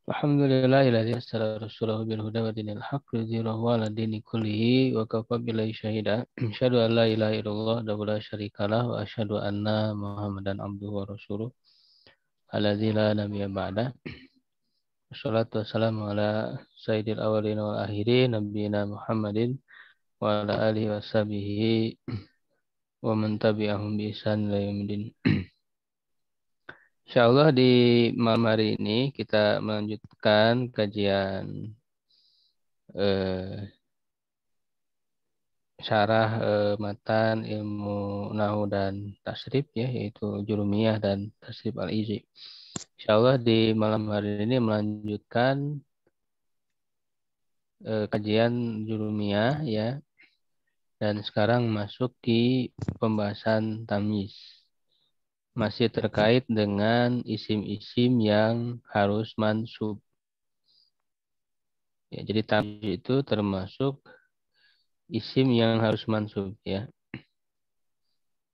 Alhamdulillahilladzi arsala rasulahu bil huda wa dinil haqq liyudhhirahu 'ala dini kullihi wa kafa billahi shahida. Asyhadu an la ilaha illallah wa la syarikalah wa asyhadu anna Muhammadan abduhu wa rasuluh alladzi la nabiyya ba'da. Wassalatu wassalamu ala sayyidil awwalin wal akhirin nabiyina Muhammadin wa ala alihi wa sahbihi wa man tabi'ahum bi ihsan ila yaumil. Insyaallah di malam hari ini kita melanjutkan kajian syarah matan ilmu nahu dan tasrif ya, yaitu jurumiyah dan tasrif al-izi. Insyaallah di malam hari ini melanjutkan kajian jurumiyah ya, dan sekarang masuk di pembahasan tamyiz. Masih terkait dengan isim-isim yang harus mansub. Ya, jadi tamyiz itu termasuk isim yang harus mansub ya.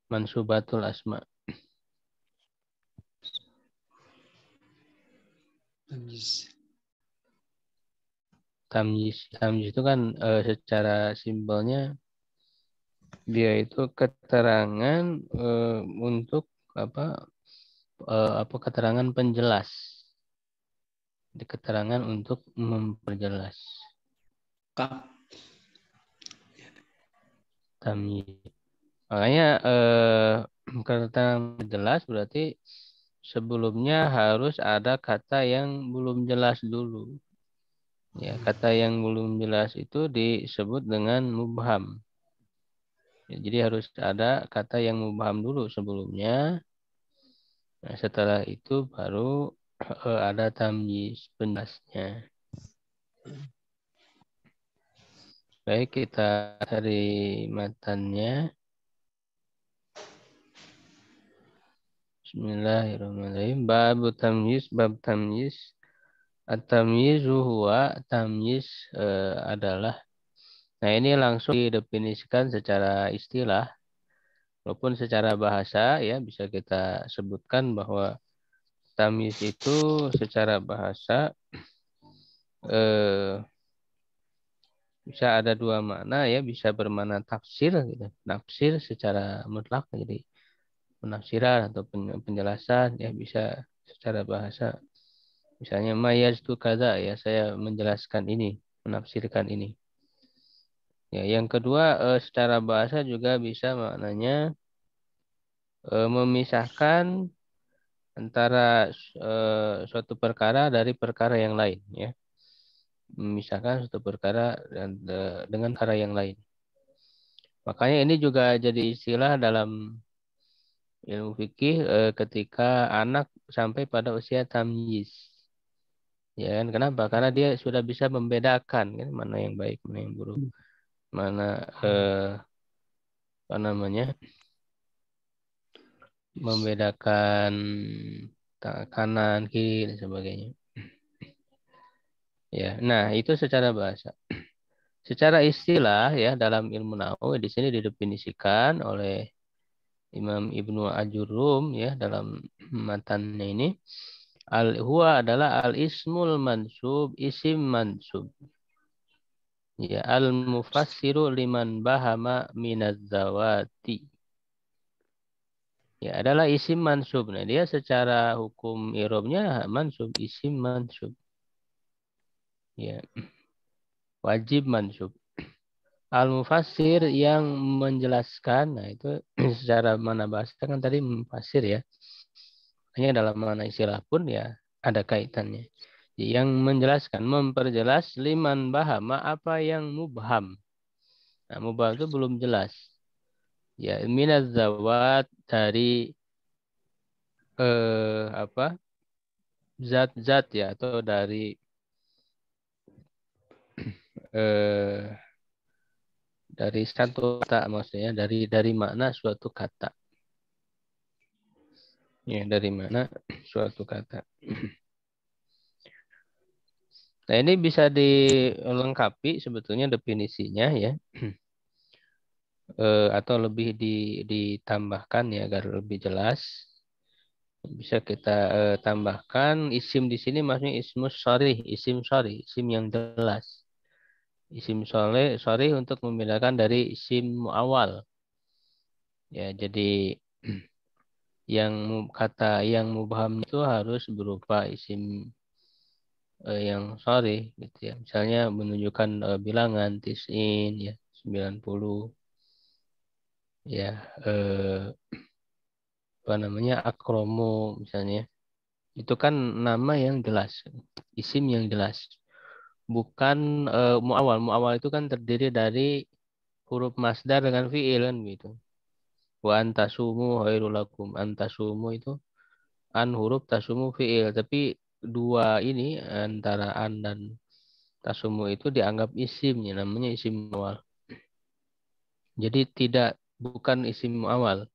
Mansubatul asma. Tamyiz itu kan secara simpelnya dia itu keterangan untuk keterangan penjelas. Di keterangan untuk memperjelas. Tamyiz. Makanya keterangan jelas berarti sebelumnya harus ada kata yang belum jelas dulu. Ya, kata yang belum jelas itu disebut dengan mubham. Ya, jadi harus ada kata yang mubham dulu sebelumnya. Nah, setelah itu baru ada tamyiz penjelasnya. Baik, kita cari matannya. Bismillahirrahmanirrahim. Bab tamyiz. At-tamyizu huwa tamyiz adalah. Nah, ini langsung didefinisikan secara istilah walaupun secara bahasa ya bisa kita sebutkan bahwa tamyiz itu secara bahasa bisa ada dua makna ya, bisa bermakna tafsir gitu. Nafsir secara mutlak jadi penafsiran atau penjelasan ya, bisa secara bahasa. Misalnya mayaz itu kaza ya, saya menjelaskan ini, menafsirkan ini. Ya, yang kedua secara bahasa juga bisa maknanya memisahkan antara suatu perkara dari perkara yang lain ya. Memisahkan suatu perkara dengan perkara yang lain. Makanya ini juga jadi istilah dalam ilmu fikih ketika anak sampai pada usia tamyiz. Ya kan, kenapa? Karena dia sudah bisa membedakan kan mana yang baik, mana yang buruk, mana apa namanya? Membedakan kanan, kiri dan sebagainya. Ya, nah itu secara bahasa. Secara istilah ya dalam ilmu nahwu di sini didefinisikan oleh Imam Ibnu Ajurum ya dalam matannya ini. Huwa adalah al-ismul mansub, isim mansub. Ya, al-mufassiru liman bahama minaz zawati. Ya, adalah isim mansub. Nah, dia secara hukum i'rabnya mansub, isim mansub. Ya, wajib mansub. Al-mufassir yang menjelaskan, nah itu secara mana bahasa kan tadi mufassir ya. Hanya dalam mana istilah pun ya ada kaitannya. Yang menjelaskan, memperjelas liman bahama apa yang mubham. Nah, mubham itu belum jelas. Ya, minaz zawat dari apa? Zat-zat ya atau eh, dari satu kata maksudnya dari makna suatu kata. Ya, dari mana suatu kata. Nah, ini bisa dilengkapi sebetulnya definisinya ya. Atau lebih ditambahkan ya agar lebih jelas. Bisa kita tambahkan isim di sini maksudnya ismus sorry, isim yang jelas. Isim sorry untuk membedakan dari isim muawal. Ya, jadi kata yang mubham itu harus berupa isim yang sorry gitu ya. Misalnya menunjukkan bilangan tis'in ya 90 ya apa namanya akromo misalnya. Itu kan nama yang jelas, isim yang jelas. Bukan muawal. Muawal itu kan terdiri dari huruf masdar dengan fi'il kan gitu. Wa antasumu khairul lakum. Antasumu itu an huruf tasumu fi'il. Tapi dua ini antara an dan tasumu itu dianggap isimnya. Namanya isim muawal. Jadi bukan isim muawal.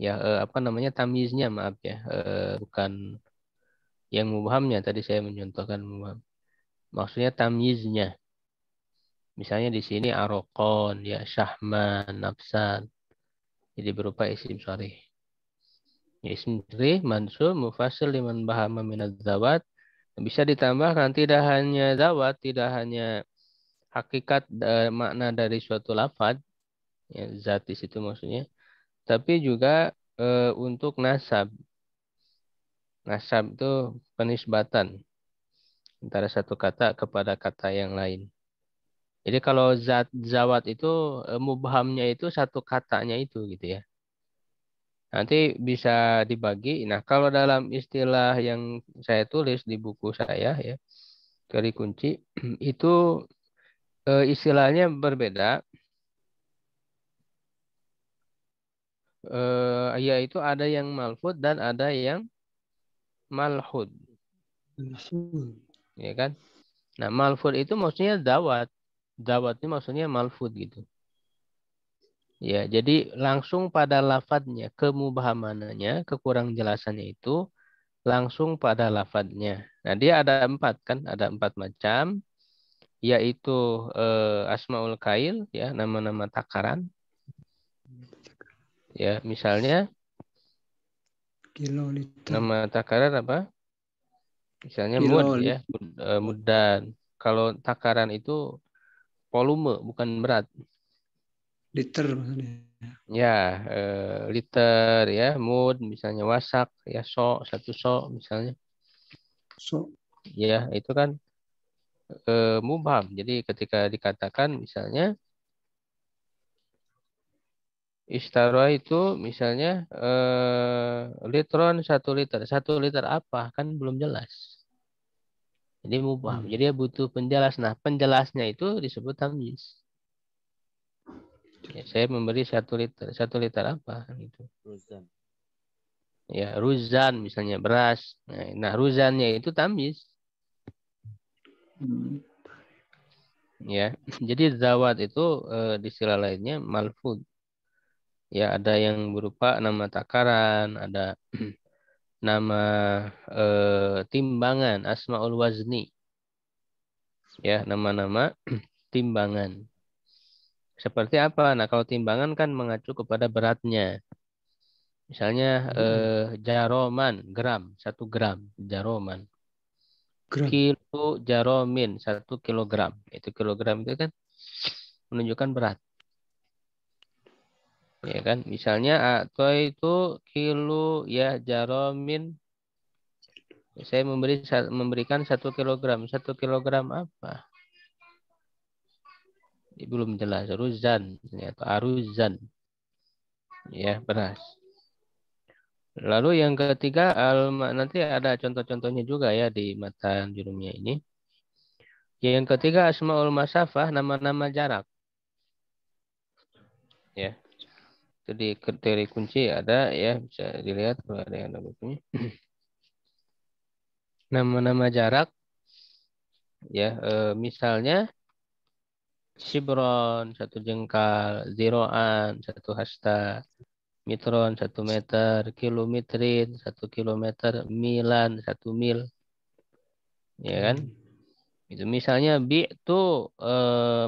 Ya apa namanya tamyiznya maaf ya. Bukan yang mubhamnya. Tadi saya mencontohkan mubham. Maksudnya tamyiznya. Misalnya di sini arokon, ya syahman, nafsan. Jadi berupa isim sharih. Ya, isim sharih, mansub, mufasil, liman bahama minad zawat. Bisa ditambahkan tidak hanya zawat, tidak hanya hakikat makna dari suatu lafad, ya, zat di situ maksudnya. Tapi juga untuk nasab. Nasab itu penisbatan antara satu kata kepada kata yang lain. Jadi kalau zawat itu mubhamnya itu satu katanya itu gitu ya. Nanti bisa dibagi. Nah, kalau dalam istilah yang saya tulis di buku saya ya, teori kunci itu istilahnya berbeda. Yaitu ada yang malfud dan ada yang malhud, ya kan? Nah, malfud itu maksudnya dawat. Dawat ini maksudnya malfud gitu. Ya, jadi langsung pada lafadznya, kemubhamananya, kekurang jelasannya itu langsung pada lafadznya. Nah, dia ada empat kan, ada empat macam, yaitu asmaul kail, ya nama-nama takaran. Ya, misalnya kiloliter, nama takaran apa? Misalnya mud, ya, kiloliter, mudan. Kalau takaran itu volume, bukan berat. liter maksudnya. Ya, liter, ya, mud, misalnya wasak, ya, satu misalnya. So, Ya, itu kan mubham. Jadi ketika dikatakan misalnya istara itu misalnya litron 1 liter. 1 liter apa? Kan belum jelas. Jadi mubham. Jadi dia butuh penjelas. Nah, penjelasnya itu disebut tamyiz. Ya, saya memberi 1 liter. 1 liter apa? Gitu. Ya, ruzan misalnya beras. Nah, ruzannya itu tamyiz. Ya, jadi zawat itu di istilah lainnya malfud. Ya, ada yang berupa nama takaran, ada nama timbangan, asmaul wazni. Ya, nama-nama timbangan. Seperti apa? Nah, kalau timbangan kan mengacu kepada beratnya. Misalnya jaroman, gram, 1 gram, jaroman. gram. Kilo jaromin, 1 kilogram. Itu kilogram itu kan menunjukkan berat. Ya kan? Misalnya atau itu kilo ya jaromin. Saya memberikan 1 kilogram. 1 kilogram apa? Belum jelas. Ruzan atau aruzan. Ya, beras. Lalu yang ketiga, nanti ada contoh-contohnya juga ya di matan jurumnya ini. Yang ketiga, asmaul masafah, nama-nama jarak. Ya, itu di teori kunci ada ya, bisa dilihat kalau ada yang ada bukunya. Nama-nama jarak, ya, misalnya Shibron, 1 jengkal, Ziroan, 1 hasta, Mitron, 1 meter, Kilometrin, 1 kilometer, Milan, 1 mil. Ya kan? Itu misalnya itu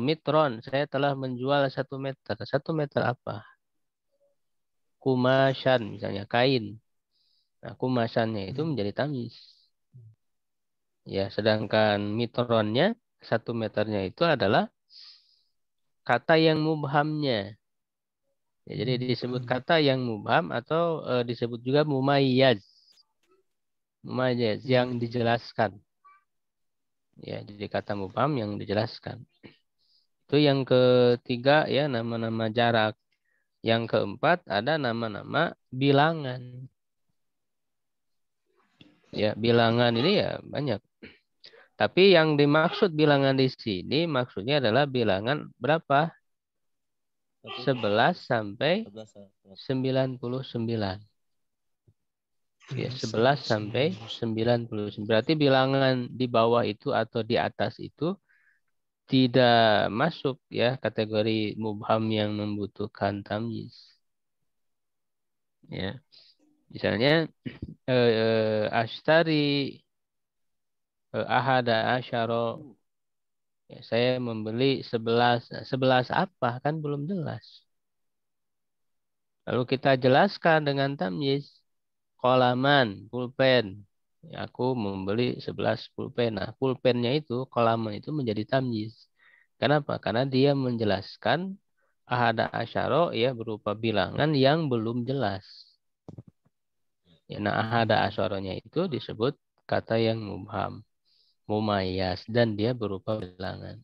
Mitron, saya telah menjual 1 meter. 1 meter apa? Kumasan, misalnya kain. Nah, kumasannya itu menjadi tamyiz. Ya, sedangkan mitronnya 1 meternya itu adalah kata yang mubhamnya. Ya, jadi disebut kata yang mubham atau disebut juga mumayyaz. Mumayyaz yang dijelaskan. Ya, jadi kata mubham yang dijelaskan. Itu yang ketiga ya, nama-nama jarak. Yang keempat ada nama-nama bilangan. Ya, bilangan ini ya banyak. Tapi yang dimaksud bilangan di sini maksudnya adalah bilangan berapa? 11 sampai 99. Ya, 11 sampai 99. Berarti bilangan di bawah itu atau di atas itu tidak masuk ya kategori mubham yang membutuhkan tamyiz. Ya. Misalnya ashtari ahada asyara, ya, saya membeli 11. Nah, 11 apa? Kan belum jelas. Lalu kita jelaskan dengan tamyiz. Kolaman, pulpen. Ya, aku membeli 11 pulpen. Nah, pulpennya itu, kolaman itu menjadi tamyiz. Kenapa? Karena dia menjelaskan ahada asyara ya berupa bilangan yang belum jelas. Ya, nah, ahada asyaranya itu disebut kata yang mubham, mumayyaz, dan dia berupa bilangan.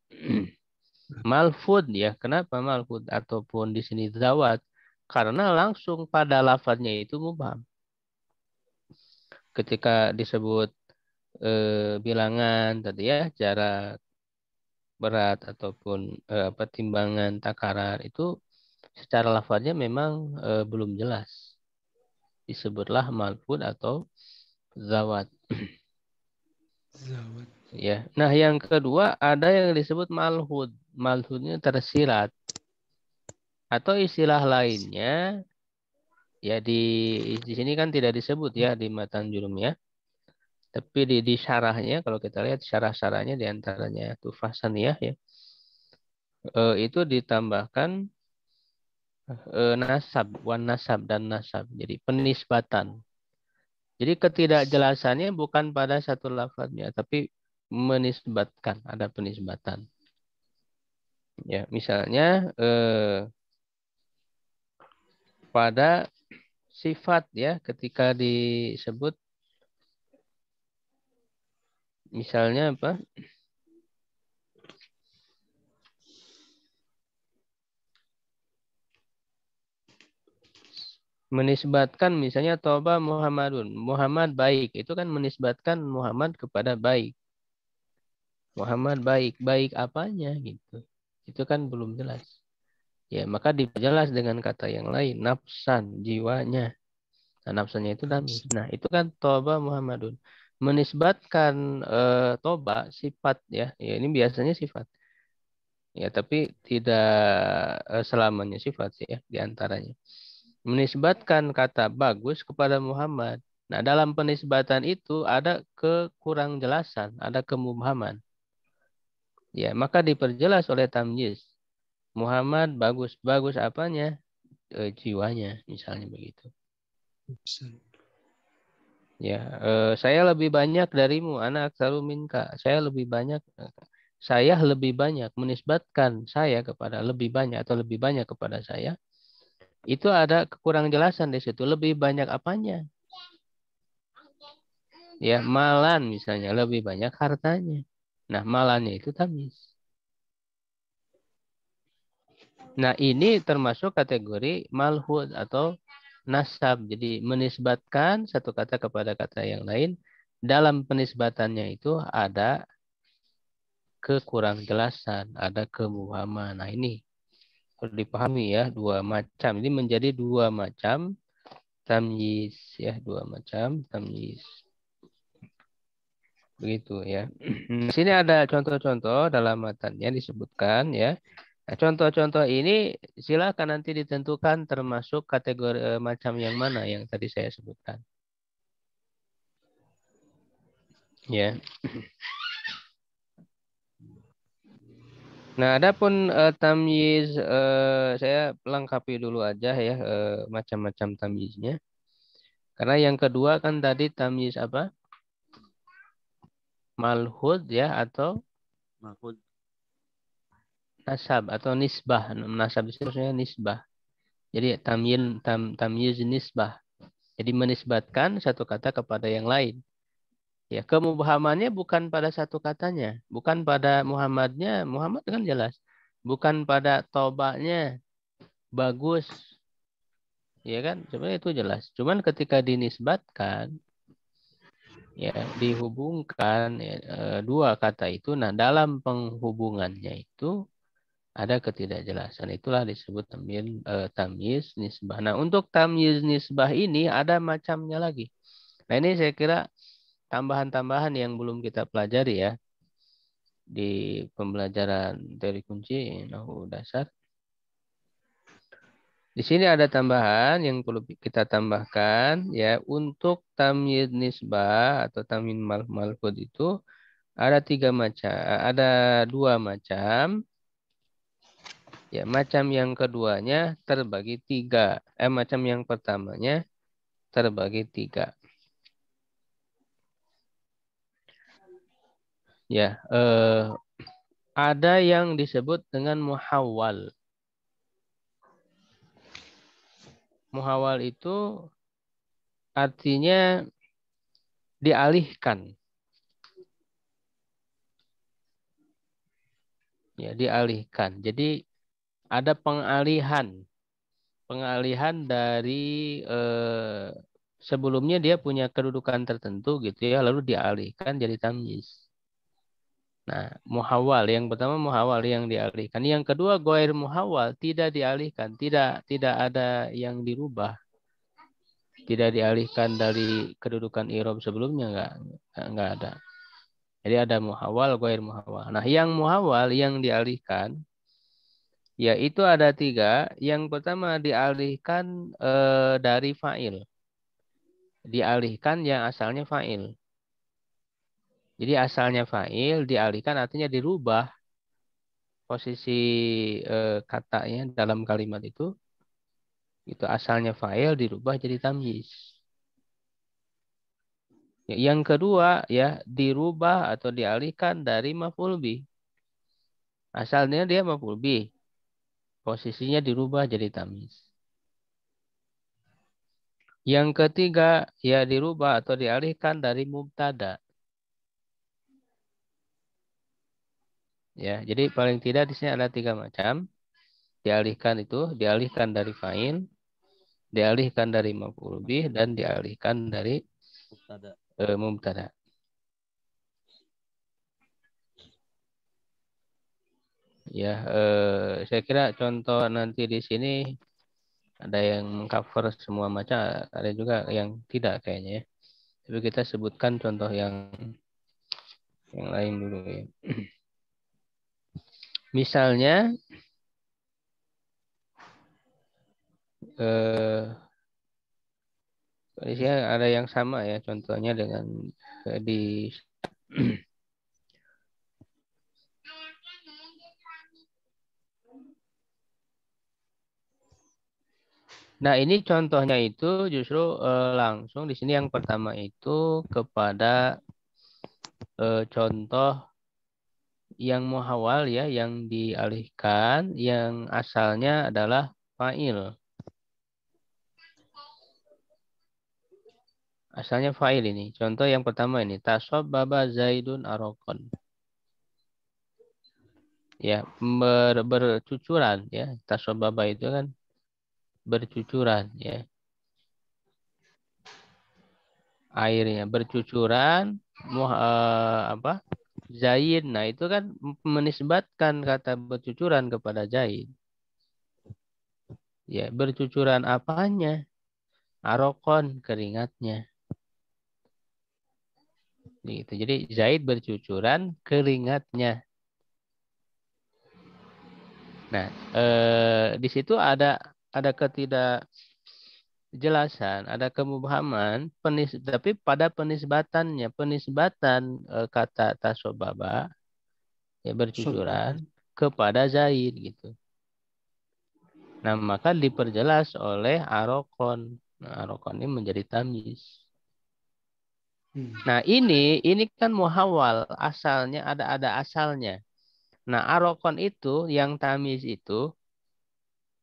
Malfud ya, kenapa malfud ataupun di sini zawat? Karena langsung pada lafadznya itu mubham. Ketika disebut bilangan tadi ya, jarak, berat ataupun apa timbangan, takarar itu secara lafadznya memang belum jelas. Disebutlah malfud atau zawat. Zawat. Ya. Nah, yang kedua ada yang disebut malhud. Malhudnya tersirat. Atau istilah lainnya ya di sini kan tidak disebut ya di matan jurum ya. Tapi di syarahnya kalau kita lihat syarah-syarahnya di antaranya Tuhfah Saniyah ya. Itu ditambahkan nasab, wan nasab dan nasab. Jadi penisbatan. Jadi ketidakjelasannya bukan pada satu lafadznya, tapi menisbatkan, ada penisbatan. Ya, misalnya pada sifat ya ketika disebut misalnya apa? Menisbatkan misalnya Toba Muhammadun. Muhammad baik. Itu kan menisbatkan Muhammad kepada baik. Muhammad baik. Baik apanya gitu. Itu kan belum jelas. Ya, maka diperjelas dengan kata yang lain. Nafsan, jiwanya. Nah, nafsannya itu damis. Nah, itu kan Toba Muhammadun. Menisbatkan Toba sifat ya. Ya, ini biasanya sifat. Ya, tapi tidak selamanya sifat sih ya diantaranya. Menisbatkan kata bagus kepada Muhammad. Nah, dalam penisbatan itu ada kekurang jelasan, ada kemubhaman. Ya, maka diperjelas oleh tamyiz. Muhammad bagus, bagus apanya? Jiwanya, misalnya begitu. Ya, saya lebih banyak darimu, anak aksaru minka. Saya lebih banyak, saya lebih banyak menisbatkan saya kepada lebih banyak atau lebih banyak kepada saya. Itu ada kekurang jelasan di situ. Lebih banyak apanya? Ya, malan misalnya lebih banyak hartanya. Nah, malannya itu tamyiz. Nah, ini termasuk kategori malhud atau nasab. Jadi menisbatkan satu kata kepada kata yang lain. Dalam penisbatannya itu ada kekurang jelasan, ada kemubhaman. Nah, ini perlu dipahami ya, dua macam. Ini menjadi dua macam tamyiz ya, dua macam tamyiz. Begitu ya. Di sini ada contoh-contoh dalam matanya disebutkan ya. Nah, contoh-contoh ini silakan nanti ditentukan termasuk kategori macam yang mana yang tadi saya sebutkan. Ya. Nah, adapun tamyiz saya lengkapi dulu aja ya macam-macam tamyiznya. Karena yang kedua kan tadi tamyiz apa? Malhud ya atau Mahfud. nasab atau nisbah. Nasab itu maksudnya nisbah. Jadi tamyiz nisbah. Jadi menisbatkan satu kata kepada yang lain. Ya, kemubhamannya bukan pada satu katanya, bukan pada Muhammadnya, Muhammad kan jelas. Bukan pada tobaknya, bagus. Ya kan? Sebenarnya itu jelas. Cuman ketika dinisbatkan, ya dihubungkan ya, dua kata itu, nah dalam penghubungannya itu ada ketidakjelasan. Itulah disebut tamyiz nisbah. Nah, untuk tamyiz nisbah ini ada macamnya lagi. Nah, ini saya kira tambahan-tambahan yang belum kita pelajari ya di pembelajaran teori kunci nahwu dasar. Di sini ada tambahan yang perlu kita tambahkan ya untuk tamyiz nisbah atau tamyiz malhud itu ada ada dua macam. Ya, macam yang keduanya terbagi tiga. Macam yang pertamanya terbagi tiga. Ya, ada yang disebut dengan muhawwal. Muhawwal itu artinya dialihkan. Ya, dialihkan. Jadi ada pengalihan. Pengalihan dari sebelumnya dia punya kedudukan tertentu gitu ya, lalu dialihkan jadi tamyiz. Nah, muhawwal yang pertama muhawwal yang dialihkan. Yang kedua ghair muhawwal tidak dialihkan, tidak ada yang dirubah. Tidak dialihkan dari kedudukan i'rab sebelumnya enggak ada. Jadi ada muhawwal, ghair muhawwal. Nah, yang muhawwal yang dialihkan yaitu ada tiga. Yang pertama dialihkan dari fa'il. Dialihkan yang asalnya fa'il. Jadi asalnya fa'il dialihkan artinya dirubah posisi katanya dalam kalimat itu. Itu asalnya fa'il dirubah jadi tamyiz. Yang kedua ya dirubah atau dialihkan dari maf'ul bih. Asalnya dia maf'ul bih. Posisinya dirubah jadi tamyiz. Yang ketiga ya dirubah atau dialihkan dari mubtada. Ya, jadi paling tidak di sini ada tiga macam. Dialihkan dari fa'il, dialihkan dari maf'ul bih dan dialihkan dari mubtada. Ya, saya kira contoh nanti di sini ada yang mengcover semua macam, ada juga yang tidak kayaknya ya. Tapi kita sebutkan contoh yang lain dulu ya. Misalnya di sini ada yang sama ya, contohnya dengan di Nah, ini contohnya itu justru langsung di sini yang pertama itu kepada contoh yang muhawwal ya, yang dialihkan, yang asalnya adalah fa'il. Asalnya fa'il ini. Contoh yang pertama ini, tasabbaba Zaidun arokon. Ya, bercucuran ya. Tasabbaba itu kan bercucuran ya. Airnya bercucuran Zaid. Nah, itu kan menisbatkan kata bercucuran kepada Zaid. Ya, bercucuran apanya? Arokon, keringatnya. Gitu. Jadi Zaid bercucuran keringatnya. Nah, di situ ada ketidakjelasan, ada kemubhaman, tapi pada penisbatannya, penisbatan kata tasobaba ya bercucuran kepada Zaid gitu. Nah, maka diperjelas oleh arokon. Nah, arokon ini menjadi tamyiz. Nah, ini kan muhawal, asalnya ada asalnya. Nah, arokon itu yang tamyiz itu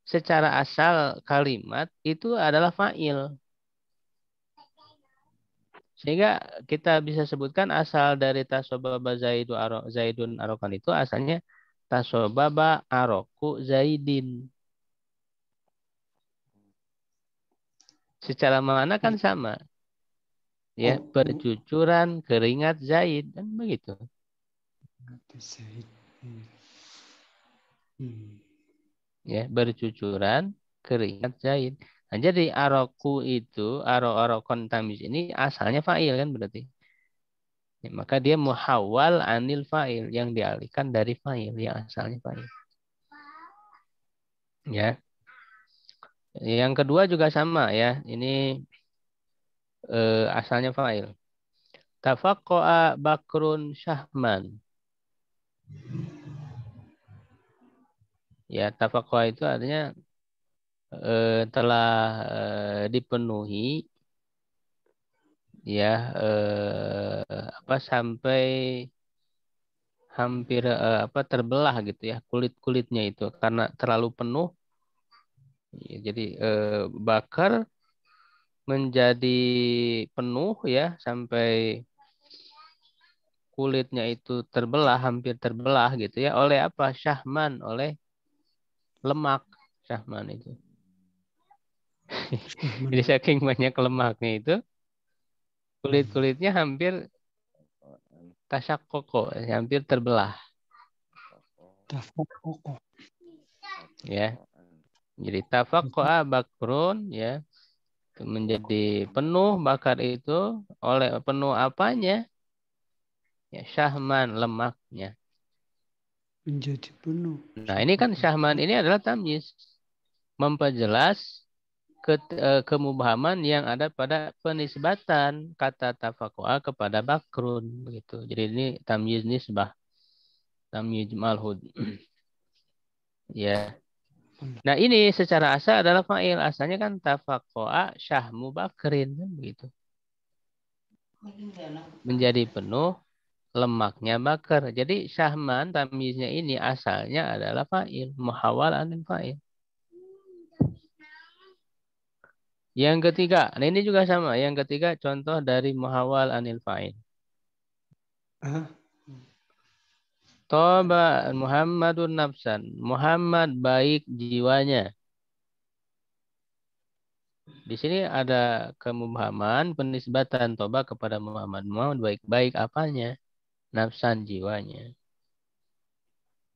secara asal kalimat itu adalah fa'il. Sehingga kita bisa sebutkan asal dari tasobaba zaidun arokan itu asalnya tasobaba aroku zaidin. Secara makna kan sama. Ya, bercucuran keringat Zaid kan begitu. Ya, bercucuran keringat Zaid. Nah, jadi aroku itu arokon tamis ini asalnya fa'il kan berarti. Ya, maka dia muhawwal anil fa'il yang dialihkan dari fa'il yang asalnya fa'il. Ya. Yang kedua juga sama ya. Ini asalnya fa'il. Tafaqqa'a Bakrun Syahman. Ya, tafaqqa'a itu artinya telah dipenuhi ya sampai hampir terbelah gitu ya kulit-kulitnya itu karena terlalu penuh. Ya, jadi bakar menjadi penuh ya sampai kulitnya itu terbelah, hampir terbelah gitu ya oleh apa? Syahman, oleh lemak syahman itu. Jadi saking banyak lemaknya itu kulit-kulitnya hampir tasyakoko, hampir terbelah. Ya. Jadi tafaqqa'a bakrun ya menjadi penuh bakar itu oleh penuh apanya? Ya, syahman lemaknya. Menjadi penuh. Nah, ini kan syahman ini adalah tamyiz. Memperjelas kemubhaman yang ada pada penisbatan kata tafaqqa'a kepada bakrun begitu. Jadi ini tamyiz nisbah. Tamyiz malhud. Ya. Nah, ini secara asal adalah fa'il. Asalnya kan tafaqqa'a syahmu bakrin kan begitu. Menjadi penuh lemaknya bakar. Jadi syahman tamyiznya ini asalnya adalah fa'il, muhawwal anil fa'il. Yang ketiga, nah ini juga sama. Yang ketiga contoh dari muhawwal anil fa'il. Toba Muhammadun nafsan. Muhammad baik jiwanya. Di sini ada kemubhaman penisbatan toba kepada Muhammad. Muhammad baik-baik apanya? Nafsan jiwanya.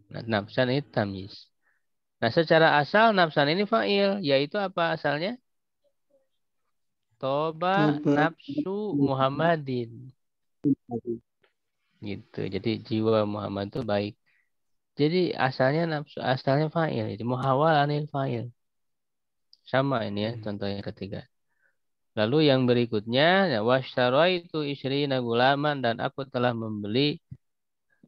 Nah, nafsan itu tamyiz. Nah, secara asal nafsan ini fa'il, yaitu apa asalnya? Toba nafsu Muhammadin. Gitu. Jadi jiwa Muhammad itu baik. Jadi asalnya nafsu, asalnya fa'il. Jadi muhawwal anil fa'il. Sama ini ya, contoh yang ketiga. Lalu yang berikutnya, ya, wasyaraitu isyrina gulaman dan aku telah membeli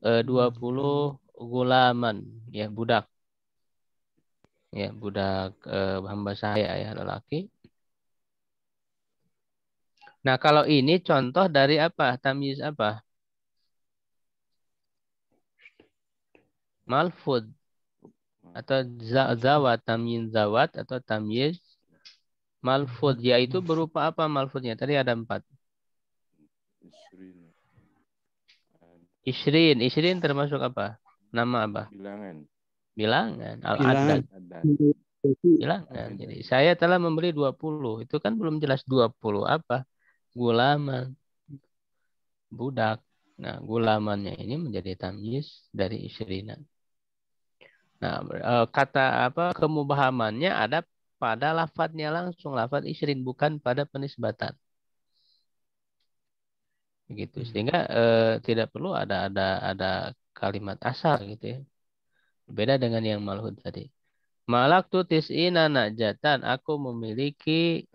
20 gulaman, ya budak. Ya, budak hamba saya ya lelaki. Nah, kalau ini contoh dari apa? Tamyiz apa? Malfud atau zawat, tamyiz zawat atau tamyiz malfud, yaitu berupa apa malfudnya? Tadi ada 4. Isrin termasuk apa? Nama apa? Bilangan. Al-adad. Bilangan. Jadi saya telah membeli 20. Itu kan belum jelas 20 apa? Gulaman. Budak. Nah, gulamannya ini menjadi tamyiz dari isrinan. Nah, kata apa kemubahamannya ada pada lafadznya langsung, lafadz isrin, bukan pada penisbatan. Begitu. Sehingga tidak perlu ada kalimat asal gitu ya. Beda dengan yang malhud tadi. Malaktu tis'ina najatan, aku memiliki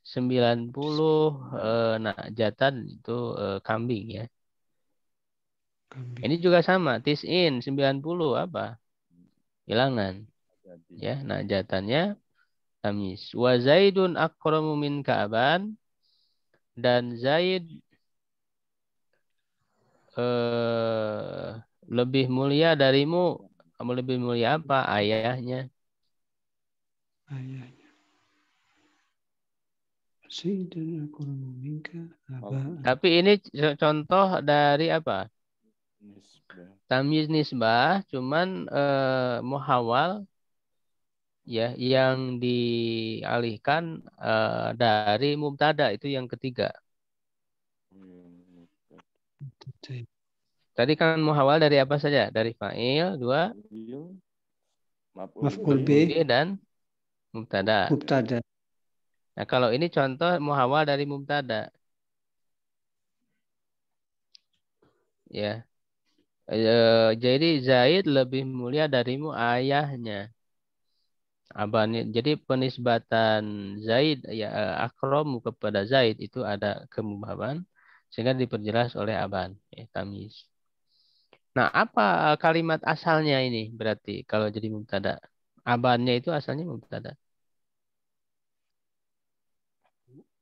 90 najatan itu kambing ya. Ini juga sama, tis'in 90 apa? Bilangan. Ya, najatannya tamyiz. Wa Zaidun akramu minka aban, dan Zaid lebih mulia darimu. Kamu lebih mulia apa? Ayahnya. Ayahnya. Sayyidina akramu minka aba'an. Tapi ini contoh dari apa? Tamyiz nisbah, cuman muhawal ya yang dialihkan dari mubtada, itu yang ketiga. Tadi kan muhawal dari apa saja? Dari fa'il, dua, Maf'ul maf'ul bih, bih, dan mubtada. mubtada. Nah, kalau ini contoh muhawal dari mubtada. Ya. Jadi Zaid lebih mulia darimu, ayahnya. Abani. Jadi penisbatan Zaid ya akromu kepada Zaid itu ada kemubahan sehingga diperjelas oleh aban, ya, tamyiz. Nah, apa kalimat asalnya ini berarti kalau jadi mubtada? Abannya itu asalnya mubtada.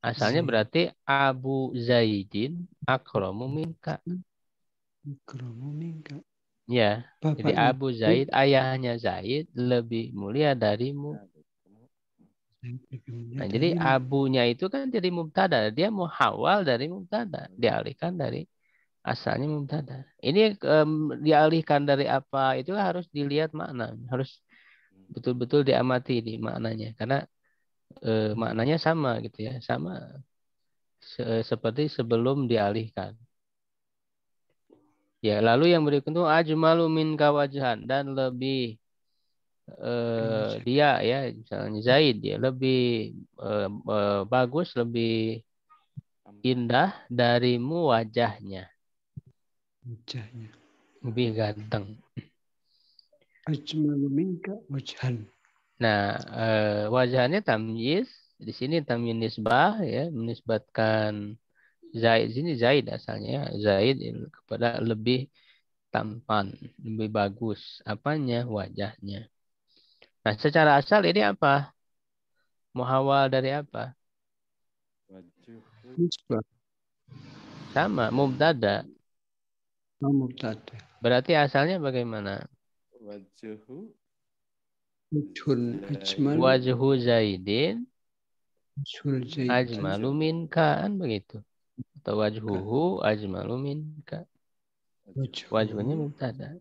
Asalnya Zaid. berarti Abu Zaidin akromu minka. Akramu minka. Ya, jadi Bapaknya Abu Zaid. Zaid, ayahnya Zaid lebih mulia darimu. Zaid lebih mulia Nah, jadi darimu. abunya itu kan jadi mubtada. Dia muhawal dari mubtada. Dialihkan dari asalnya mubtada. Ini dialihkan dari apa? Itu harus dilihat makna. Harus betul-betul diamati di maknanya. Karena maknanya sama gitu ya. Sama seperti sebelum dialihkan. Ya, lalu yang berikut itu ajmalu min kawajhan, dan lebih Kawajah. dia ya misalnya Zaid dia lebih bagus, lebih indah darimu wajahnya, Wajahnya. lebih ganteng. Ajmalu minka wajhan. Nah, wajahnya tamyiz, di sini tamyiz nisbah ya, menisbatkan Zaid, sini Zaid asalnya ya. Zaid kepada lebih tampan, lebih bagus. Apanya? Wajahnya. Nah, secara asal ini apa? Muhawal dari apa? Nisbah. Sama, mubtada. Mubtada. Berarti asalnya bagaimana? Wajhul ajmalu. Wajhu Zaidin Wajhul Zaid. ajmalu minka, kan begitu. Atau wajhuhu ajmalu minka. Wajhunya Wajhuhu. mubtada.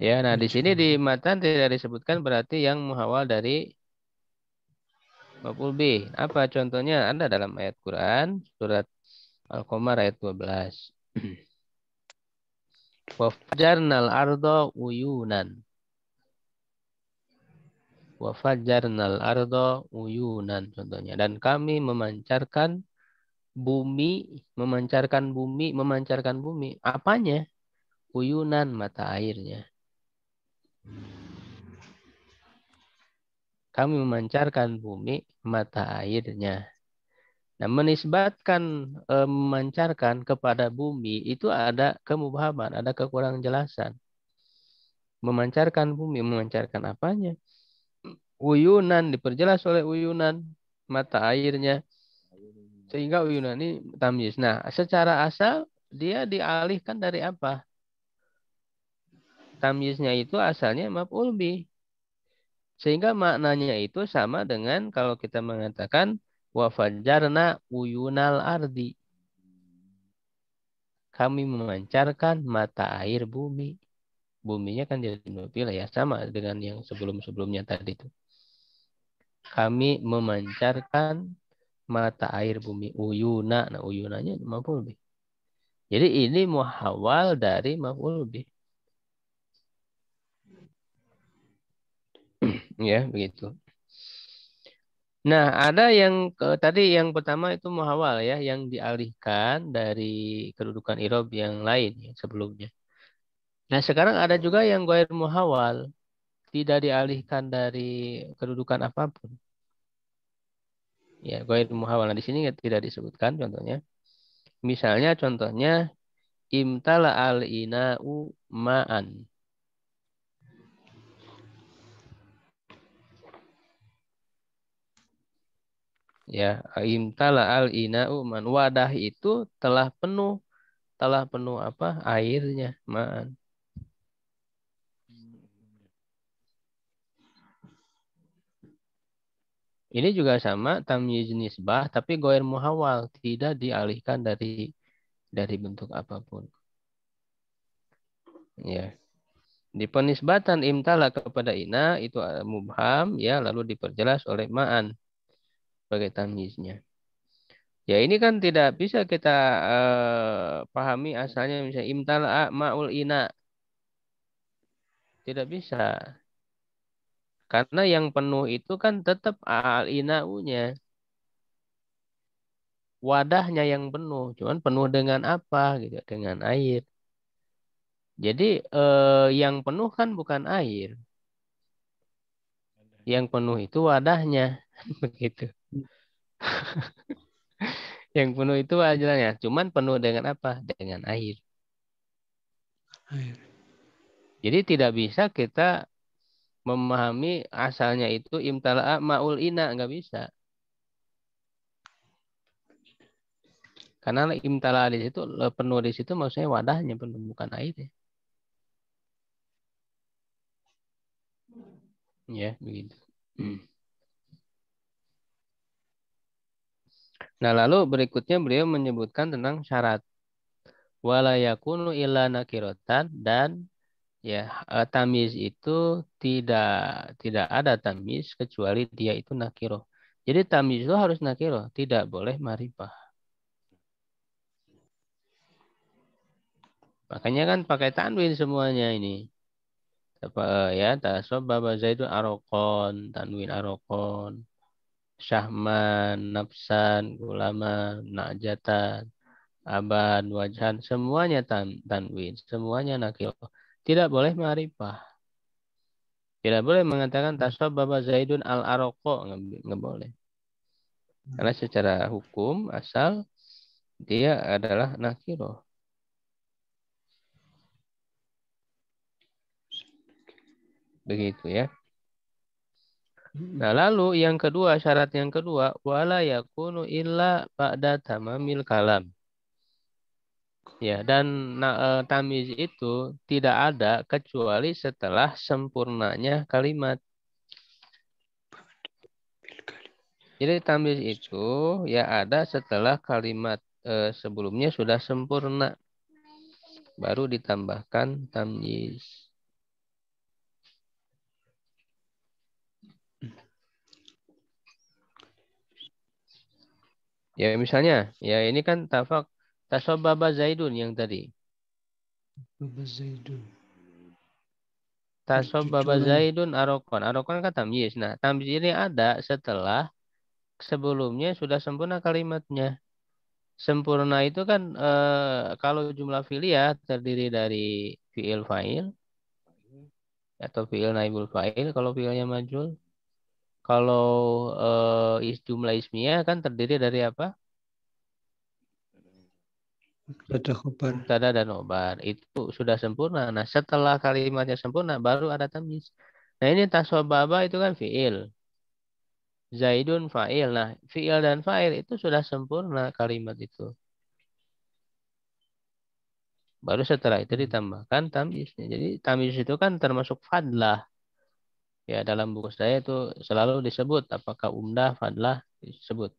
Ya, nah di sini di Wajhuhu. matan tidak disebutkan berarti yang muhawal dari maf'ul bih. Apa contohnya? Ada dalam ayat Quran surat Al-Qamar ayat 12. Wa fajjarnal arda uyunan. Wa fajjarnal arda uyunan contohnya. Dan kami memancarkan bumi. Apanya? Uyunan, mata airnya. Kami memancarkan bumi, mata airnya. Nah, menisbatkan memancarkan kepada bumi itu ada kemubhaman, ada kekurang jelasan. Memancarkan bumi, memancarkan apanya? Uyunan, diperjelas oleh uyunan, mata airnya. Sehingga uyunan ini tamyiz. Nah, secara asal dia dialihkan dari apa? Tamyiznya itu asalnya maf'ul bih. Sehingga maknanya itu sama dengan kalau kita mengatakan wa fajjarna uyunal ardi. Kami memancarkan mata air bumi. Buminya kan jadi nukil ya, sama dengan yang sebelum-sebelumnya tadi itu. Kami memancarkan mata air bumi. Uyuna, nah uyunanya maf'ul bih. Jadi ini muhawal dari maf'ul bih. Ya, begitu. Nah, ada yang tadi yang pertama itu muhawal ya, yang dialihkan dari kedudukan irob yang lain yang sebelumnya. Nah, sekarang ada juga yang ghair muhawal, tidak dialihkan dari kedudukan apapun. Ya, ghair muhawal. Nah, di sini tidak disebutkan contohnya. Misalnya contohnya imtala al-ina'u ma'an. Ya, imtala al ina'u man. Wadah itu telah penuh apa? Airnya, ma'an. Ini juga sama tamyiz nisbah tapi goir muhawal, tidak dialihkan dari bentuk apapun. Ya. Di penisbatan imtala kepada ina itu mubham ya lalu diperjelas oleh ma'an sebagai tamyiznya. Ya ini kan tidak bisa kita pahami asalnya misalnya imtala ma'ul ina. Tidak bisa. Karena yang penuh itu kan tetap al-ina'unya. Wadahnya yang penuh. Cuman penuh dengan apa gitu. Dengan air. Jadi yang penuh kan bukan air. Yang penuh itu wadahnya. Begitu. Yang penuh itu wadahnya. Cuman penuh dengan apa? Dengan air. Air. Jadi tidak bisa kita memahami asalnya itu imtala'a ma'ul ina. Nggak bisa. Karena imtala'a di situ, penuh di situ maksudnya wadahnya penuh, bukan airnya. Ya, begitu. Nah, lalu berikutnya beliau menyebutkan tentang syarat. Wala yakunu illa nakirotan dan ya tamyiz itu tidak tidak ada tamyiz kecuali dia itu nakiroh. Jadi tamyiz itu harus nakiroh, tidak boleh marifah. Makanya kan pakai tanwin semuanya ini. Apa ya tasobbaba zaidun arokon, tanwin arokon, syahman, nafsan, gulaman, najatan, aban, wajhan, semuanya tanwin, semuanya nakil. Tidak boleh ma'rifah. Tidak boleh mengatakan tasabbaba zaidun al-aroko. Nggak boleh. Karena secara hukum asal dia adalah nakiro. Begitu ya. Nah lalu yang kedua, syarat yang kedua, wala yakunu illa ba'da tamamil kalam. Ya, dan tamiz itu tidak ada kecuali setelah sempurnanya kalimat. Jadi tamiz itu ya ada setelah kalimat sebelumnya sudah sempurna. Baru ditambahkan tamyiz. Ya misalnya, ya ini kan tasobaba zaidun yang tadi. Baba Zaidun. Tasobaba zaidun arokon. Arokon kan tamyiz. Nah, tamyiz ini ada setelah sebelumnya sudah sempurna kalimatnya. Sempurna itu kan kalau jumlah fi'liyah terdiri dari fi'il fa'il atau fi'il naibul fa'il kalau fi'ilnya majhul. Kalau jumlah ismiyah kan terdiri dari apa? Mubtada khobar. Mubtada dan khobar. Itu sudah sempurna. Nah, setelah kalimatnya sempurna baru ada tamyiz. Nah, ini tasobaba itu kan fi'il. Zaidun fa'il. Nah, fi'il dan fa'il itu sudah sempurna kalimat itu. Baru setelah itu ditambahkan tamyiznya. Jadi tamyiz itu kan termasuk fadlah. Ya, dalam buku saya itu selalu disebut apakah umdah, fadlah disebut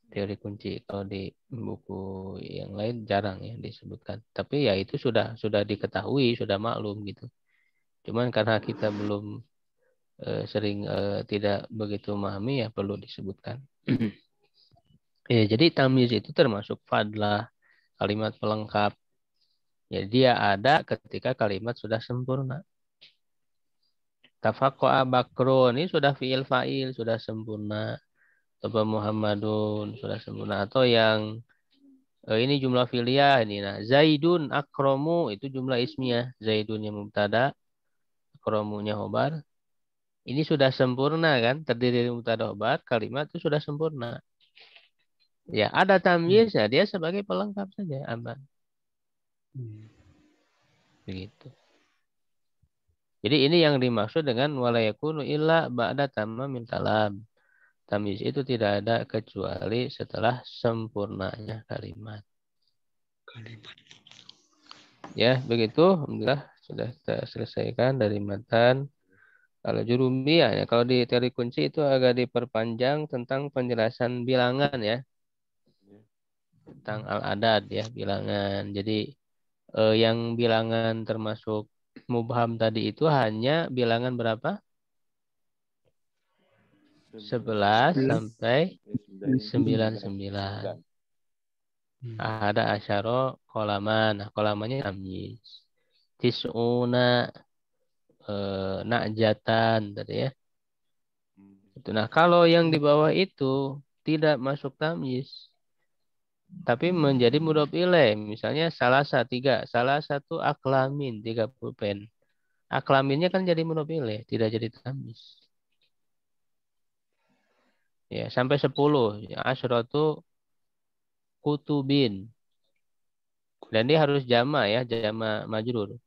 teori kunci. Kalau di buku yang lain jarang ya disebutkan. Tapi ya itu sudah diketahui, sudah maklum gitu. Cuman karena kita belum sering tidak begitu memahami ya perlu disebutkan. Ya, jadi tamyiz itu termasuk fadlah, kalimat pelengkap. Ya, dia ada ketika kalimat sudah sempurna. Tafaqa'a Bakrun ini sudah fi'il fa'il, sudah sempurna. Atau Muhammadun sudah sempurna. Atau yang ini jumlah fi'liyah ini. Nah, Zaidun akromu itu jumlah ismiyah. Zaidun yang mubtada, akromunya khobar. Ini sudah sempurna kan? Terdiri dari mubtada khobar, kalimat itu sudah sempurna. Ya, ada tamyiz ya, dia sebagai pelengkap saja, aman. Begitu. Jadi ini yang dimaksud dengan walayakunu illa ba'da tamamil kalam. Tamyiz itu tidak ada kecuali setelah sempurnanya kalimat. Ya, begitu. Alhamdulillah sudah kita selesaikan dari matan. Kalau jurumiyah ya, kalau di teori kunci itu agak diperpanjang tentang penjelasan bilangan ya, tentang al-adad ya, bilangan. Jadi yang bilangan termasuk mubham tadi itu hanya bilangan berapa? 11 sampai 99. Ada asyara kolaman. Nah, kolamannya tamyiz. Tis'una na'jatan tadi ya. Itu. Nah, kalau yang di bawah itu tidak masuk tamyiz, tapi menjadi mudhof ilaih. Misalnya salah satu aklamin 30 pen. Aklaminnya kan jadi mudhof ilaih, tidak jadi tamyiz. Ya, sampai 10. Ya, asyratu kutubin. Dan dia harus jama ya, jama majrur.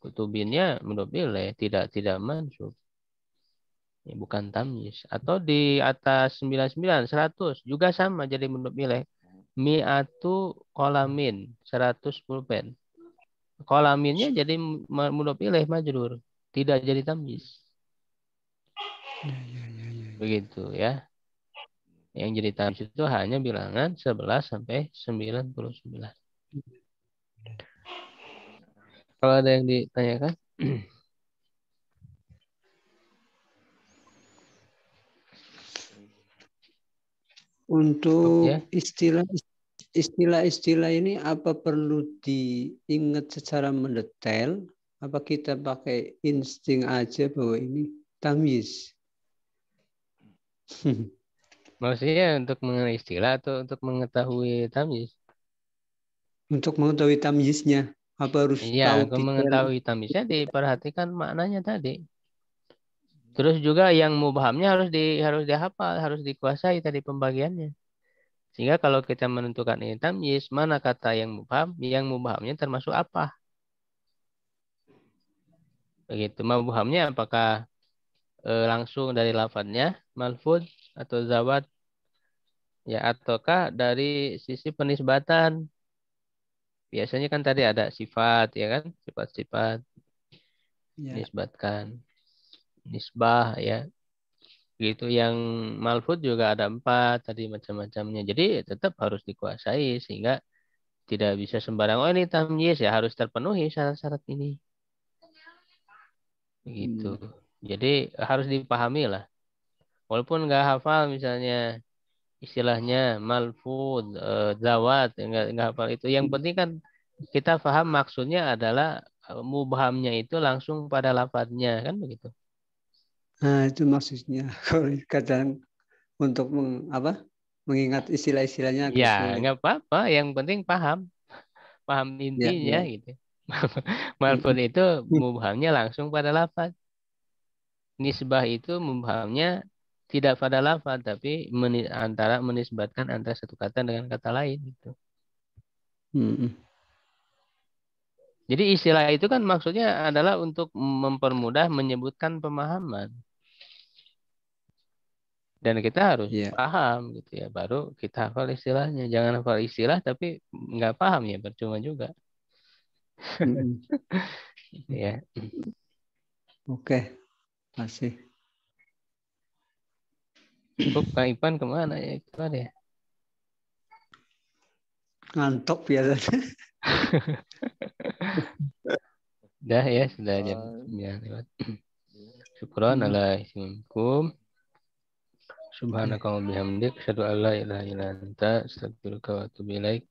Kutubinnya mudhof ilaih, tidak mansub. Ya, bukan tamyiz. Atau di atas 99, 100 juga sama jadi mudhof ilaih. Mi'atu kolamin, 100 pulpen. Kolaminnya jadi mudhof ilaih majrur, tidak jadi tamyiz. Begitu ya. Yang jadi tamyiz itu hanya bilangan 11 sampai 99. Kalau ada yang ditanyakan? Untuk Ya. istilah-istilah ini apa perlu diingat secara mendetail? Apa kita pakai insting aja bahwa ini tamyiz? Maksudnya untuk mengenai istilah atau untuk mengetahui tamyiz? Untuk mengetahui tamyiznya, apa harus Iya, tahu untuk detail? mengetahui tamyiznya diperhatikan maknanya tadi. Terus juga yang mubhamnya harus dihafal, harus dikuasai tadi pembagiannya. Sehingga kalau kita menentukan ini tamyiz, mana kata yang mubhamnya termasuk apa? Begitu. Mubhamnya apakah langsung dari lafadznya, malfud atau zawad, ya ataukah dari sisi penisbatan? Biasanya kan tadi ada sifat, ya kan? Sifat-sifat Ya. nisbatkan, nisbah, ya. Gitu. Yang malfud juga ada 4 tadi macam-macamnya. Jadi tetap harus dikuasai sehingga tidak bisa sembarang. Oh ini tamyiz ya harus terpenuhi syarat-syarat ini. Begitu. Jadi harus dipahami lah. Walaupun nggak hafal misalnya istilahnya malfud, zawat, nggak hafal itu. Yang penting kan kita paham maksudnya adalah mubhamnya itu langsung pada lafadznya kan begitu. Nah, itu maksudnya. Kalau kadang untuk mengingat istilah-istilahnya agak Ya sulit. nggak apa-apa. Yang penting paham Ya, intinya ya. gitu. Malfud itu mubhamnya langsung pada lafadz. Nisbah itu mubhamnya tidak pada lafadz tapi antara menisbatkan antara satu kata dengan kata lain gitu. Jadi istilah itu kan maksudnya adalah untuk mempermudah menyebutkan pemahaman. Dan kita harus Ya. paham gitu ya, baru kita hafal istilahnya. Jangan hafal istilah tapi nggak paham ya, percuma juga. Gitu ya. Oke, masih Cukup Kak Ipan kemana ya? Kemana ya? ngantuk biasanya. Dah ya, sudah jam 9 lewat. Syukron ala ismikum. Subhanaka wa bihamdik. Asyhadu an la ilaha illa anta. Astaghfiruka wa atubu ilaik.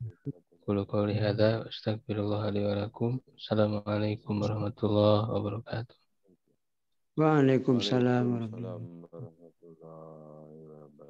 Qulu qawli hadza wa astaghfirullah li wa lakum. Assalamualaikum warahmatullahi wabarakatuh. Waalaikumsalam warahmatullahi wabarakatuh. Waalaikumsalam warahmatullahi